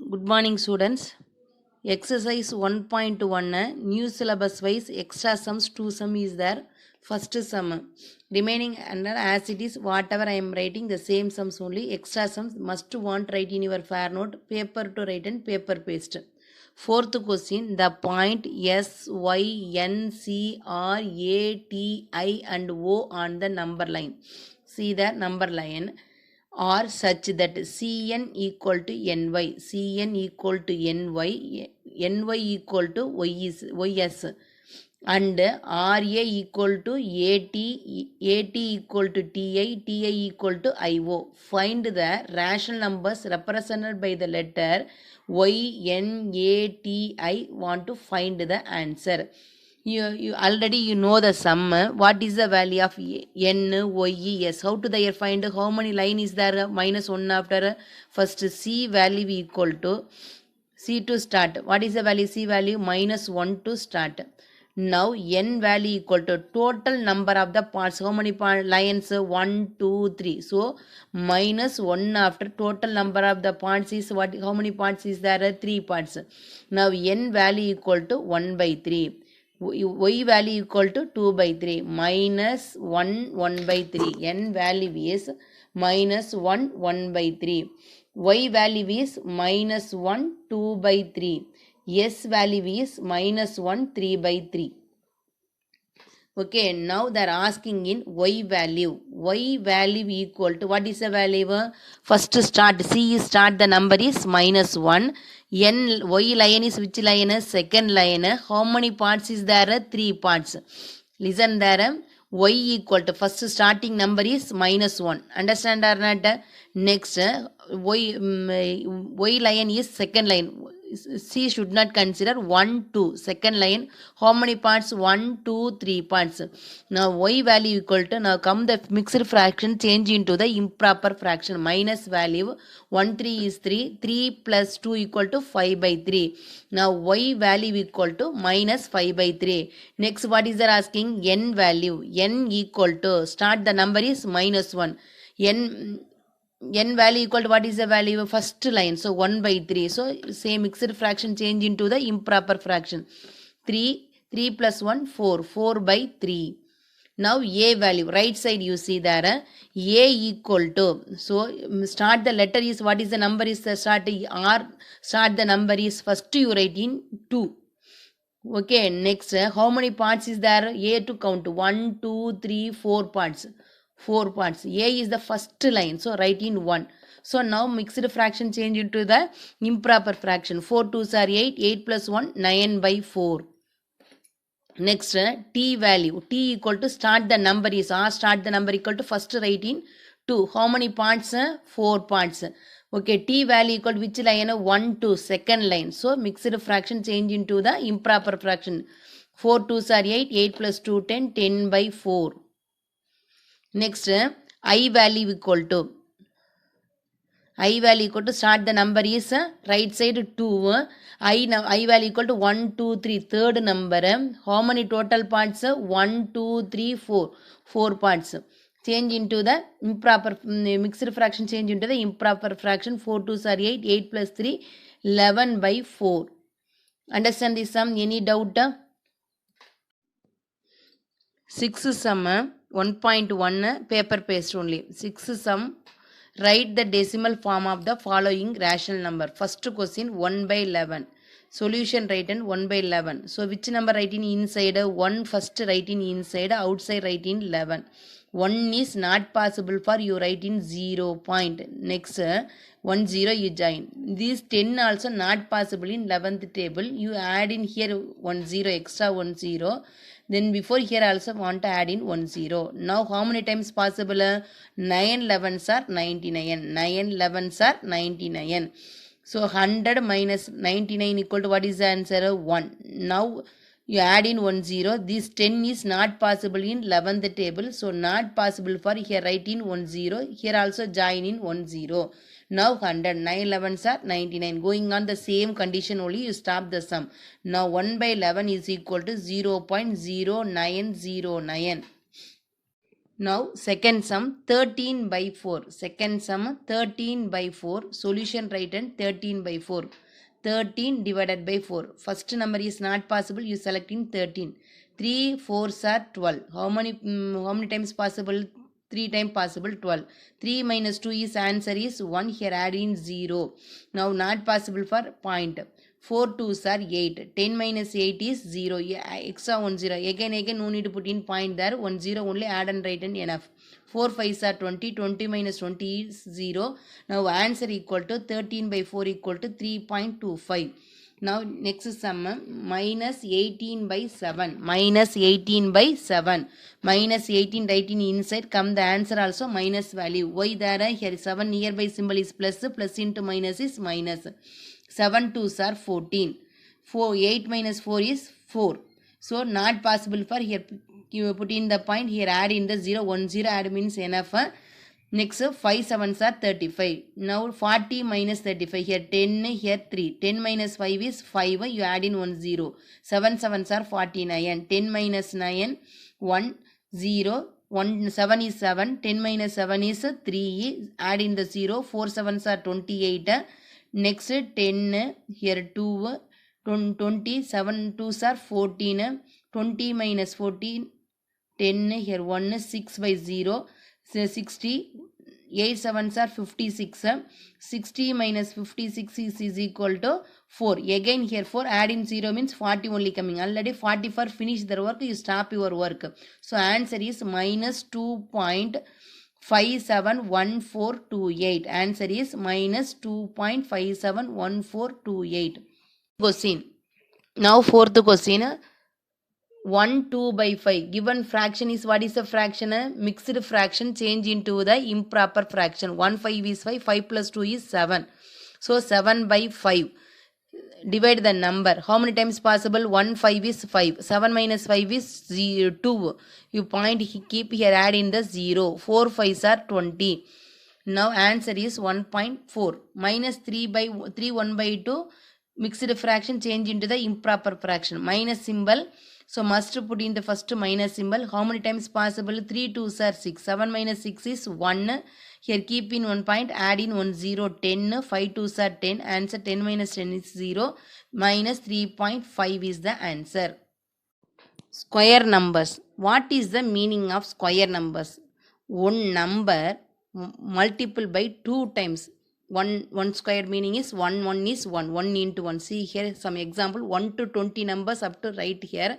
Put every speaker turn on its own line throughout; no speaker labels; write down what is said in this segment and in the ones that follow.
Good morning, students. Exercise 1.1 new syllabus wise extra sums 2 sum is there. First sum remaining under as it is whatever I am writing the same sums only. Extra sums must want write in your fair note, paper to write and paper paste. Fourth question, the point S, Y, N, C, R, A, T, I and O on the number line. See the number line are such that Cn equal to Ny, Cn equal to Ny, Ny equal to Ys, and Ra equal to At, At equal to Ti, Ti equal to Io. Find the rational numbers represented by the letter Y, N, A, T, I. Want to find the answer. You already know the sum. What is the value of N, Y, S? How to they find? How many line is there? Minus 1 after first C value equal to C to start. What is the value? C value minus 1 to start. Now N value equal to total number of the parts. How many lines? 1, 2, 3. So minus 1 after total number of the parts is what? How many parts is there? 3 parts. Now N value equal to 1 by 3. Y value equal to 2 by 3 minus 1 1 by 3. N value is minus 1 1 by 3. Y value is minus 1 2 by 3. S value is minus 1 3 by 3. Okay, now they are asking in Y value. Y value equal to what is the value? First start C start the number is minus 1. N Y line is which line? Second line. How many parts is there? 3 parts. Listen there. Y equal to first starting number is minus 1. Understand or not? Next Y line is second line. C should not consider 1 2. Second line, how many parts? 1 2 3 parts. Now Y value equal to, now come the mixed fraction change into the improper fraction. Minus value 1 3 is 3. 3 plus 2 equal to 5 by 3. Now Y value equal to minus 5 by 3. Next what is there asking? N value. N equal to, start the number is minus 1. N value equal to what is the value? First line. So 1 by 3. So same mixed fraction change into the improper fraction. 3 plus 1 4. 4 by 3. Now A value. Right side you see there. A equal to. So start the letter is what is the number is the start R. Start the number is first you write in 2. Okay, next how many parts is there? A to count 1 2 3 4 parts. 4 parts. A is the first line. So write in 1. So now mixed fraction change into the improper fraction. 4 2s are 8. 8 plus 1 9 by 4. Next T value. T equal to start the number is R. Start the number equal to first write in 2. How many parts? 4 parts. Okay, T value equal to which line? 1 2 second line. So mixed fraction change into the improper fraction. 4 2s are 8. 8 plus 2 10. 10 by 4. Next I value equal to start the number is right side 2. I value equal to 1 2 3 third number. How many total parts? 1 2 3 4. 4 parts. Change into the improper mixed fraction change into the improper fraction. 4 2s are 8. 8 plus 3 11 by 4. Understand this sum? Any doubt? 6 sum 1.1 paper paste only. 6 sum, write the decimal form of the following rational number. First question 1 by 11. Solution write in 1 by 11. So which number write in inside? 1 first write in inside, outside write in 11. 1 is not possible for you write in 0 point. Next 1 0 you join. This 10 also not possible in 11th table. You add in here 1 0 extra 1 0. Then before here also want to add in 1 0. Now how many times possible? 9 11s are 99. 9 11s are 99. So 100 minus 99 equal to what is the answer? 1. Now you add in 1 0. This 10 is not possible in 11th table. So not possible for here write in 1 0. Here also join in 1 0. Now 100. 9 11s are 99. Going on the same condition only you stop the sum. Now 1 by 11 is equal to 0.0909. Now second sum 13 by 4. Second sum 13 by 4. Solution write and 13 by 4. 13 divided by 4. First number is not possible. You select in 13. 3 4s are 12. How many times possible? 3 times possible 12. 3 minus 2 is answer is 1. Here add in 0. Now not possible for point. 4 2s are 8. 10 minus 8 is 0. Extra 1 0. Again no need to put in point there. 1 0 only add and write and enough. 4 5s are 20. 20 minus 20 is 0. Now answer equal to 13 by 4 equal to 3.25. Now next sum minus 18 by 7. Minus 18 by 7. Minus 18 writing inside. Come the answer also minus value. Why there? Here 7 nearby symbol is plus. Plus into minus is minus. 7 2s are 14. 8 minus 4 is 4. So not possible for here. You put in the point. Here add in the 0. 1 0 add means enough. Next 5 7s are 35. Now 40 minus 35. Here 10. Here 3. 10 minus 5 is 5. You add in 1 0. 7 7s are 49. 10 minus 9 1 0. 1 7 is 7. 10 minus 7 is 3. Add in the 0. 4 7s are 28. Next 10. Here 2. 20. 7 2s are 14. 20 minus 14. 10. Here 1. 6 by 0. 60. 8 7s are 56. 60 minus 56 is equal to 4. Again here 4 add in 0 means 40 only coming. Already 40 for finish the work, you stop your work. So answer is minus 2.571428. Answer is minus 2.571428. Question. Now fourth question. 1 2 by 5. Given fraction is, what is the fraction? Mixed fraction change into the improper fraction. 1 5 is 5. 5 plus 2 is 7. So 7 by 5. Divide the number. How many times possible? 1 5 is 5. 7 minus 5 is 2. You point, keep here, add in the 0. 4 5s are 20. Now answer is 1.4. Minus 3 by 3 1 by 2. Mixed fraction change into the improper fraction. Minus symbol. So must put in the first minus symbol. How many times possible? 3 2s are 6. 7 minus 6 is 1. Here keep in 1 point. Add in 1 0. 10. 5 2s are 10. Answer 10 minus 10 is 0. Minus 3.5 is the answer. Square numbers. What is the meaning of square numbers? One number multiple by 2 times. One square meaning is 1 1 is 1. 1 into 1. See here some example. 1 to 20 numbers up to right here.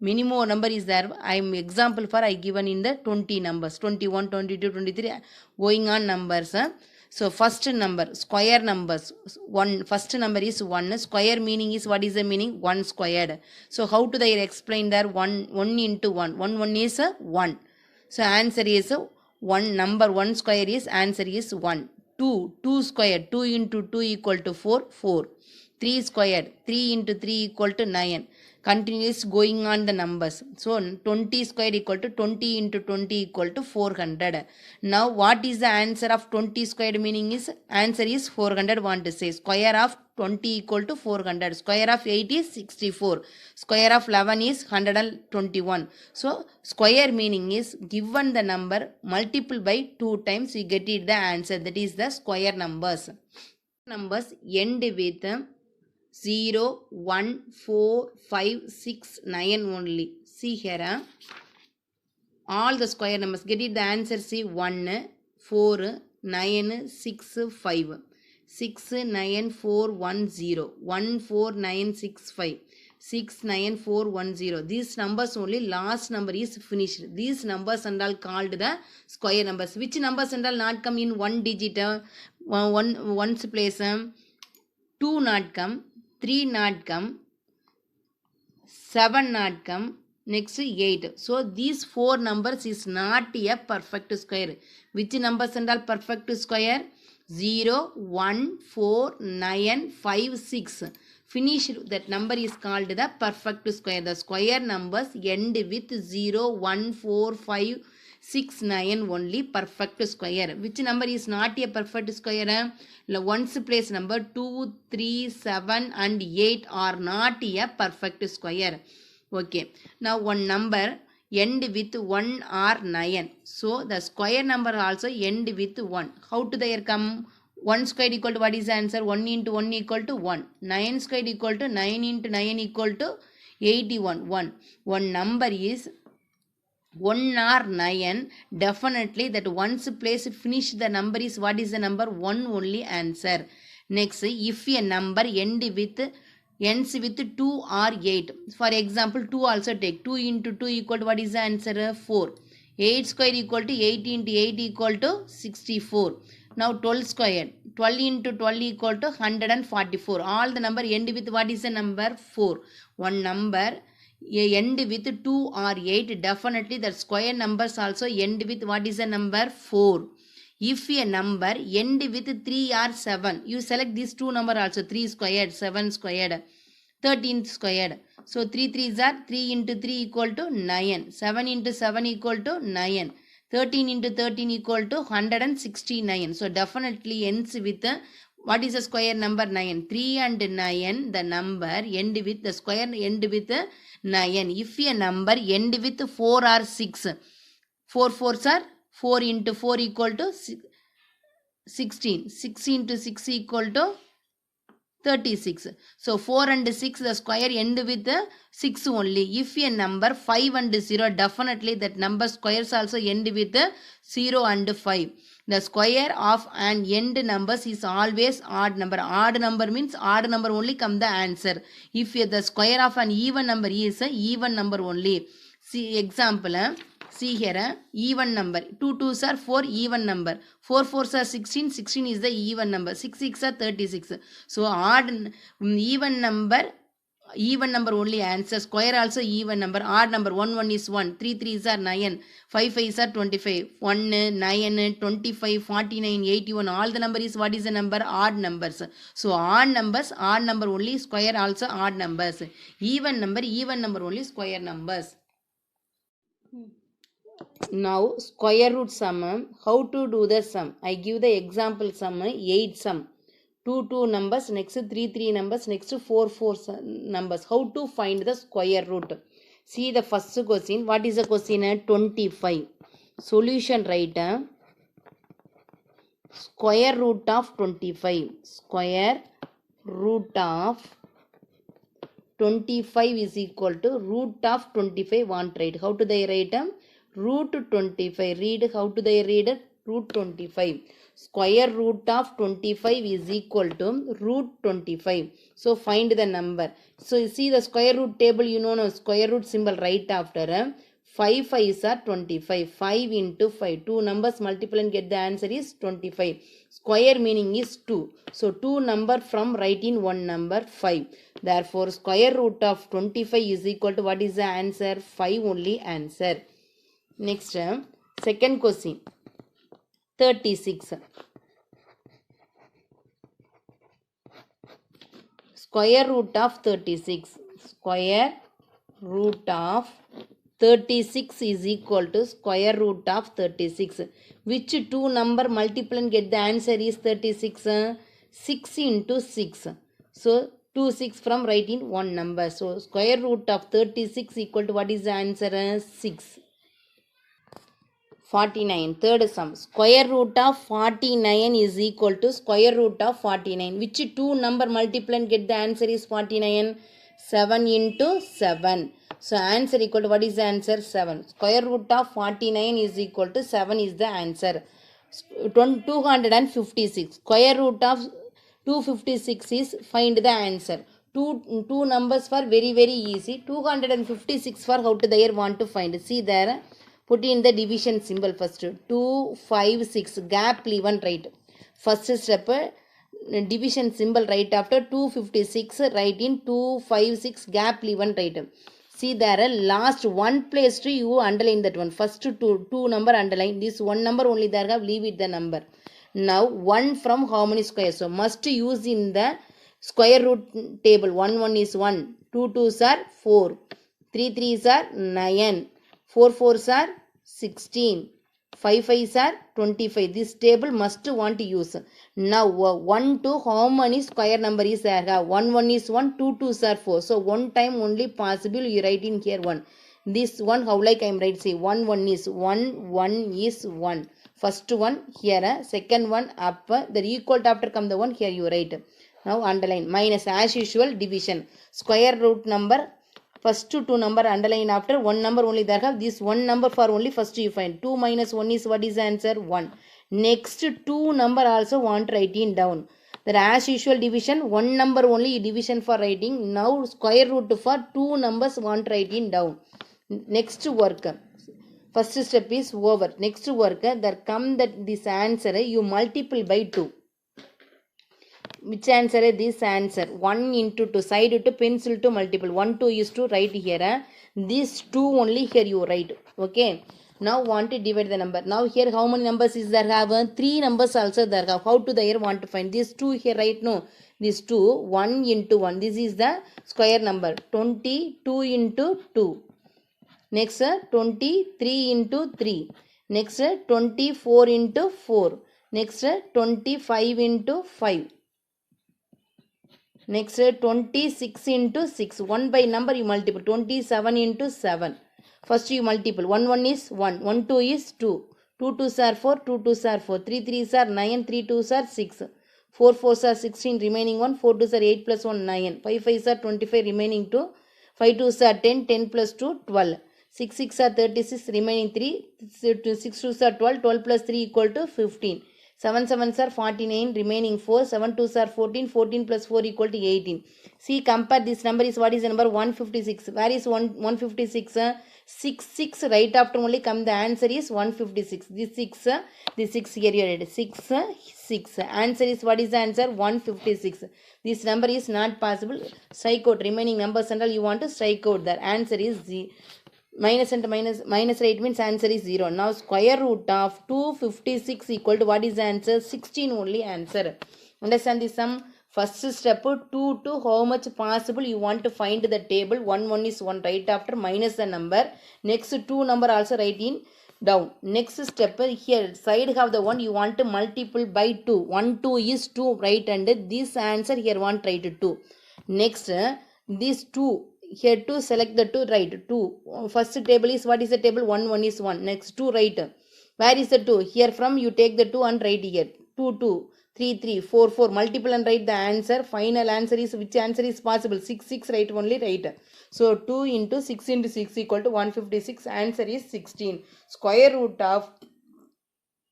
Minimum number is there. I am example for I given in the 20 numbers. 21, 22, 23 going on numbers. So first number, square numbers. First number is 1. Square meaning is, what is the meaning? 1 squared. So how do they explain there? 1 into 1. 1 1 is 1. So answer is 1 number. 1 square is answer is 1. 2 squared. 2 into 2 equal to 4. 4. 3 squared. 3 into 3 equal to 9. Continuous going on the numbers. So 20 squared equal to 20 into 20 equal to 400. Now what is the answer of 20 squared meaning is? Answer is 400. Want to say square of 20 equal to 400. Square of 8 is 64. Square of 11 is 121. So square meaning is given the number multiple by 2 times you get it the answer. That is the square numbers. Numbers end with 0 1 4 5 6 9 only. See here all the square numbers. Get it the answer. See 1 4 9 6 5 6 9 4 1 0 1 4 9 6 5 6 9 4 1 0. These numbers only, last number is finished. These numbers and all called the square numbers. Which numbers and all not come in one digit? One's place. 2 not come. 3 not come. 7 not come. Next 8. So these 4 numbers is not a perfect square. Which numbers and all perfect square? 0 1 4 9 5 6. Finished, that number is called the perfect square. The square numbers end with 0 1 4 5 6 9 only perfect square. Which number is not a perfect square? Ones place number 2 3 7 and 8 are not a perfect square. Okay, now one number end with 1 or 9. So the square number also end with 1. How to there come? 1 square equal to what is the answer? 1 into 1 equal to 1. 9 square equal to 9 into 9 equal to 81. 1. One number is 1 or 9. Definitely that once place finish the number is what is the number? 1 only answer. Next, if a number ends with 2 or 8. For example, 2 also take. 2 into 2 equal to what is the answer? 4. 8 square equal to 8 into 8 equal to 64. Now 12 square. 12 into 12 equal to 144. All the number end with what is the number? 4. One number end with 2 or 8. Definitely the square numbers also end with what is the number? 4. If a number end with 3 or 7, you select these two number also. 3 squared, 7 squared, 13 squared. So 3 3s are 3 into 3 equal to 9. 7 into 7 equal to 9. 13 into 13 equal to 169. So definitely ends with what is the square number? 9. 3 and 9, the number end with the square end with 9. If a number end with 4 or 6, 4 4s are 4 into 4 equal to 16. 6 into 6 equal to 36. So 4 and 6, the square end with 6 only. If a number 5 and 0, definitely that number squares also end with 0 and 5. The square of an end numbers is always odd number. Odd number means odd number only come the answer. If the square of an even number is a even number only. See example. See here, even number. 2 2s are 4, even number. 4 4s are 16, 16 is the even number. 6 6 are 36. So odd even number only answer. Square also even number. Odd number 1 1 is 1. 3 3s are 9. 5 5s are 25. 1 9 25 49 81. All the number is what is the number? Odd numbers. So odd numbers, odd number only. Square also odd numbers. Even number only. Square numbers. Now square root sum. How to do the sum? I give the example sum. 8 sum. 2 2 numbers, next 3 3 numbers, next 4 4 numbers. How to find the square root? See the first question. What is the question? 25. Solution right. Square root of 25. Square root of 25 is equal to root of 25. Want write? How to they write? Root 25. Read. How to they read? Root 25. Square root of 25 is equal to root 25. So find the number. So you see the square root table, you know, no square root symbol right after. 5 5s are 25. 5 into 5. 2 numbers multiply and get the answer is 25. Square meaning is 2. So 2 number from writing 1 number 5. Therefore square root of 25 is equal to what is the answer? 5 only answer. Next, second question. 36. Square root of 36. Square root of 36 is equal to square root of 36. Which two number multiply and get the answer is 36? 6 into 6. So 2 6 from writing 1 number. So square root of 36 equal to what is the answer? 6. 49. Third sum. Square root of 49 is equal to square root of 49. Which two number multiply and get the answer is 49? 7 into 7. So answer equal to what is the answer? 7. Square root of 49 is equal to 7 is the answer. 256. Square root of 256 is find the answer. Two numbers for very easy. 256 for how to there want to find. See there. Put in the division symbol first. 2 5 6 gap leave and write. First step division symbol right after 256 write in 2 5 6 gap leave and write. See there last one place to you underline that one. First two number underline. This one number only there have leave it the number. Now 1 from how many squares? So must use in the square root table. 1 1 is 1. 2 2s are 4. 3 3s are 9. 4 4s are 16. 5 5s are 25. This table must want to use. Now 1 to how many square number is there? 1 1 is 1. 2 2s are 4. So one time only possible you write in here 1. This one, how like I am right, see, 1 is 1 is 1. First one here, second one up, the equal to after come the one, here you write. Now underline, minus as usual division. Square root number, first two number underline after, one number only there have, this one number for only first you find. 2 minus 1 is, what is the answer? 1. Next two number also want writing down. That as usual division, one number only division for writing. Now square root for two numbers want writing down. Next work. First step is over. Next work, there come that this answer you multiply by 2. Which answer is this answer? 1 into 2. Side to pencil to multiple. 1, 2 is to write here. This 2 only here you write. Okay. Now want to divide the number. Now here how many numbers is there have? 3 numbers also there have. How to there want to find? This 2 here right? No. This 2. 1 into 1. This is the square number. 22 into 2. Next 23 into 3. Next 24 into 4. Next 25 into 5. Next 26 into 6. 1 by number you multiple. 27 into 7. First you multiple. 1 is 1. 1 2 is 2. 2 2s are 4. 2 2s are 4. 3 3s are 9. 3 2s are 6. 4 4s are 16. Remaining 1. 4 2s are 8 plus 1 9. 5 5s are 25. Remaining 2. 5 2s are 10. 10 plus 2 12. 6 6 are 36. Remaining 3. 6 2s are 12. 12 plus 3 equal to 15. 7 7s are 49, remaining 4. 7 2s are 14, 14 plus 4 equal to 18. See, compare this number is, what is the number? 156. Where is 156? 6 6 right after only come the answer is 156. This 6 here you read. 6 6. Answer is, what is the answer? 156. This number is not possible. Strike out remaining numbers and all you want to strike out. The answer is minus and minus right means answer is 0. Now square root of 256 equal to, what is the answer? 16 only answer. Understand this sum? First step 2 to how much possible you want to find the table. 1 is 1 right after minus the number. Next two number also write in down. Next step here side have the one you want to multiple by 2. 1 2 is 2 right, and this answer here want write 2. Next this 2 here to select the 2 right 2. First table is, what is the table? 1 is 1. Next 2 right. Where is the 2? Here from you take the 2 and write here. 2 2 3 3 4 4 multiple and write the answer. Final answer is, which answer is possible? 6 6 right only right. So 2 into 6 into 6 equal to 156. Answer is 16. Square root of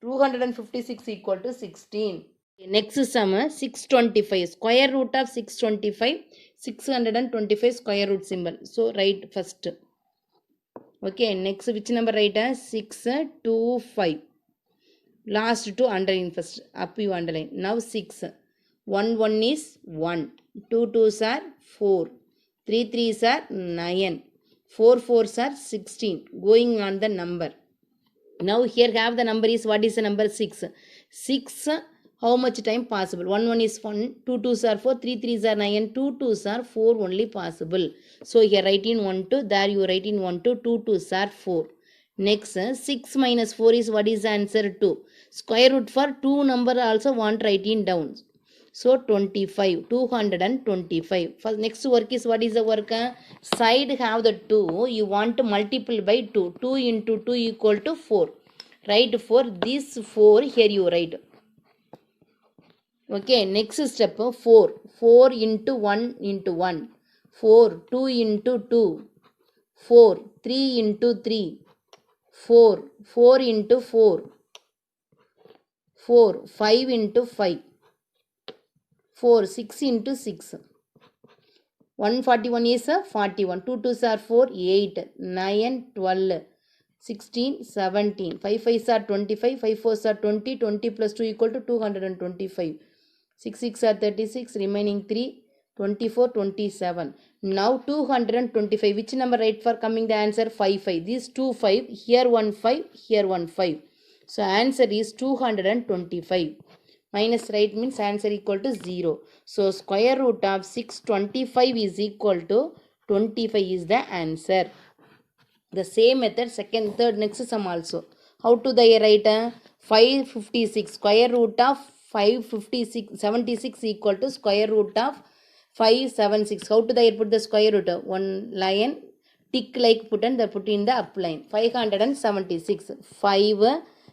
256 equal to 16. Next sum 625. Square root of 625. 625 square root symbol. So write first. Okay, next which number write? 6 2 5. Last two underline first. Up you underline. Now 6. 1 1 is 1. 2 2s are 4. 3 3s are 9. 4 4s are 16. Going on the number. Now here have the number is, what is the number? 6. 6 how much time possible? 1 1 is 1. 2 2s are 4. 3 3s are 9. 2 2s are 4 only possible. So here write in 1 2. There you write in 1 2. 2 2s are 4. Next 6 minus 4 is, what is the answer? 2. Square root for 2 number also want writing down. So 25. 225. First next work is, what is the work? Side have the 2. You want to multiply by 2. 2 into 2 equal to 4. Write 4. This 4 here you write. Okay, next step 4. 4 into 1 into 1. 4. 2 into 2. 4. 3 into 3. 4. 4 into 4. 4. 5 into 5. 4. 6 into 6. 141 is 41. 2 2s are 4. 8. 9. 12. 16. 17. 5 5s are 25. 5 4s are 20. 20 plus 2 equal to 225. 6 6 are 36. Remaining 3. 24. 27. Now 225. Which number right for coming the answer? 5 5. This 2 5. Here 1 5. Here 1 5. So answer is 225. Minus right means answer equal to 0. So square root of 625 is equal to 25 is the answer. The same method second third next sum also. How to the write? 556. Square root of 556 76 equal to square root of 576. How to the put the square root? 1 lion tick like put and they put in the upline. 576. 5,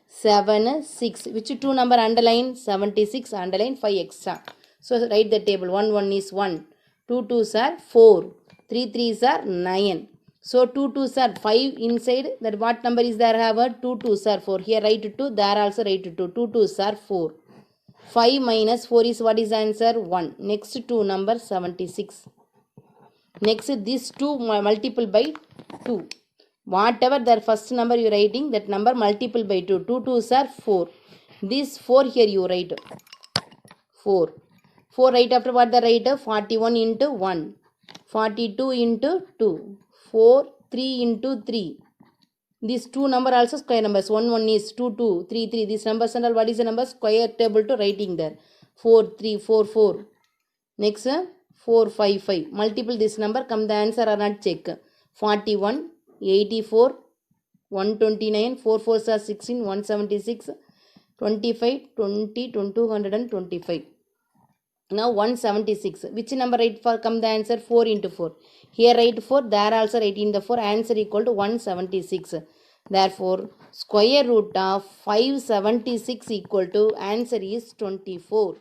7, 6. Which two number underline? 76 underline 5 extra. So write the table. 1 1 is 1. 2 2s are 4. 3 3s are 9. So 2 2s are 5 inside. That what number is there? Have a 2 2s are 4. Here write 2. There also write 2. 2 2s are 4. 5 minus 4 is what is answer? 1. Next two number 76. Next this 2 multiple by 2. Whatever the first number you writing, that number multiple by 2. 2 2s are 4. This 4 here you write 4. 4 right after what the write? 41 into 1. 42 into 2. 4, 3 into 3. These two number also square numbers. 1 1 is 2 2, 3 3. These numbers and all what is the number? Square table to writing there. 4 3 4 4. Next 4 5 5. Multiple this number, come the answer or not check. 41, 84, 129, 4 4s are 16, 176, 25, 20, 225. Now 176. Which number right for? Come the answer 4 into 4. Here write 4, there also write in the 4. Answer equal to 176. Therefore, square root of 576 equal to answer is 24.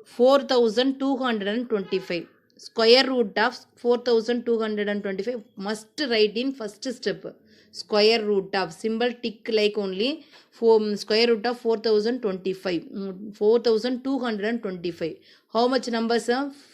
4225. Square root of 4225 must write in first step. Square root of symbol tick like only square root of 4025. 4225. How much numbers?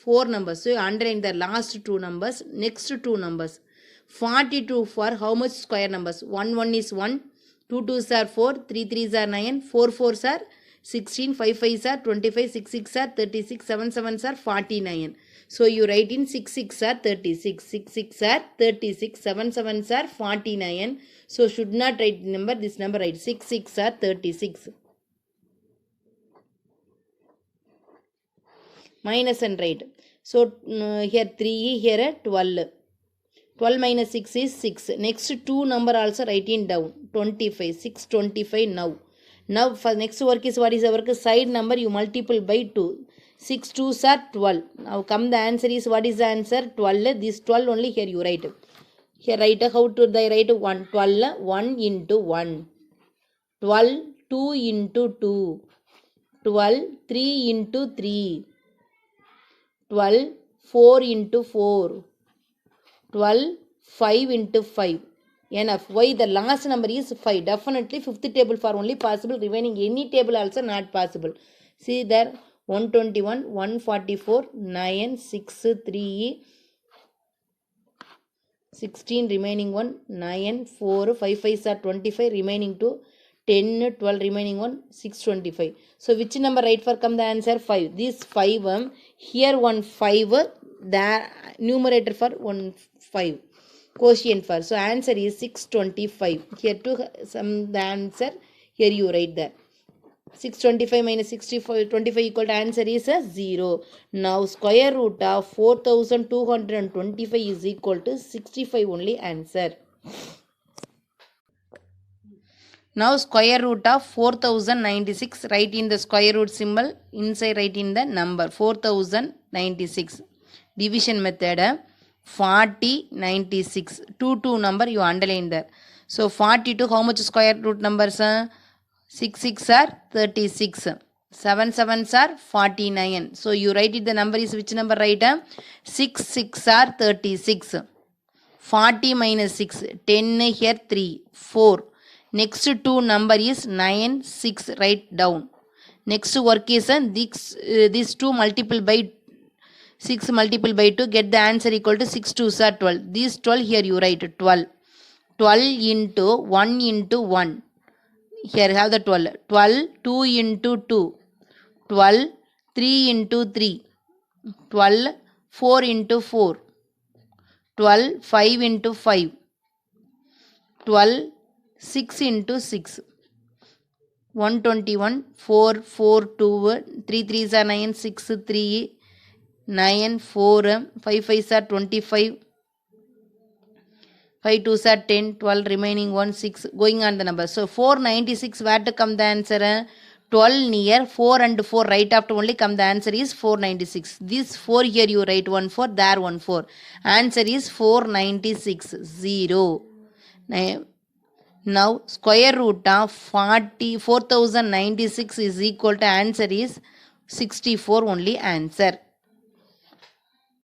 4 numbers. So you underline the last two numbers, next two numbers. 42 for how much square numbers? 1 1 is 1, 2 2s are 4, 3 3s are 9, 4 4s are 16, 5 5s are 25, 6 6 are 36, 7 7s are 49. So you write in 6 6 are 36, 6 6 are 36, 7 7s are 49. So should not write number, this number write 6 6 are 36. Minus and write. So here 3, here 12. 12 minus 6 is 6. Next two number also write in down. 25, 6 25 now. Now for next work is what is the work? Side number you multiple by 2. 6 2s are 12. Now come the answer is what is the answer? 12. This 12 only here you write. Here write how to they write 1. 12 1 into 1. 12 2 into 2. 12 3 into 3. 12 4 into 4. 12 5 into 5. Enough. Why the last number is 5? Definitely fifth table for only possible. Remaining any table also not possible. See there 121, 144, 9, 6, 3, 16, remaining 1, 9, 4, 5 5s are 25, remaining 2, 10, 12, remaining 1, 6, 25. So which number right for come the answer? 5. This 5, here 1 5, the numerator for 1 5. Quotient for. So answer is 625. Here to some the answer. Here you write that. 625 minus 25 equal to answer is 0. Now square root of 4225 is equal to 65 only answer. Now square root of 4096, write in the square root symbol, inside write in the number 4096. Division method 40 96. 2 number you underline there. So 42 how much square root numbers? 6 6 are 36. 7 7s are 49. So you write it the number is which number right? 6 6 are 36. 40 minus 6. 10 here 3. 4. Next two number is 9 6. Write down. Next work is this 2 multiple by 6 multiple by 2, get the answer equal to 6 2s are 12. These 12 here you write 12. 12 into 1 into 1. Here have the 12. 12 2 into 2. 12 3 into 3. 12 4 into 4. 12 5 into 5. 12 6 into 6. 121 4 4 2 3 3s are 9 6 3 9 4 5 5s are 25 5 2s are 10 12 remaining 1 6 going on the number. So 496 where to come the answer? 12 near 4 and 4 right after only come, the answer is 496. This 4 here you write 1 4, there 1 4, answer is 496 0. Now square root of 40,096 is equal to, answer is 64 only answer.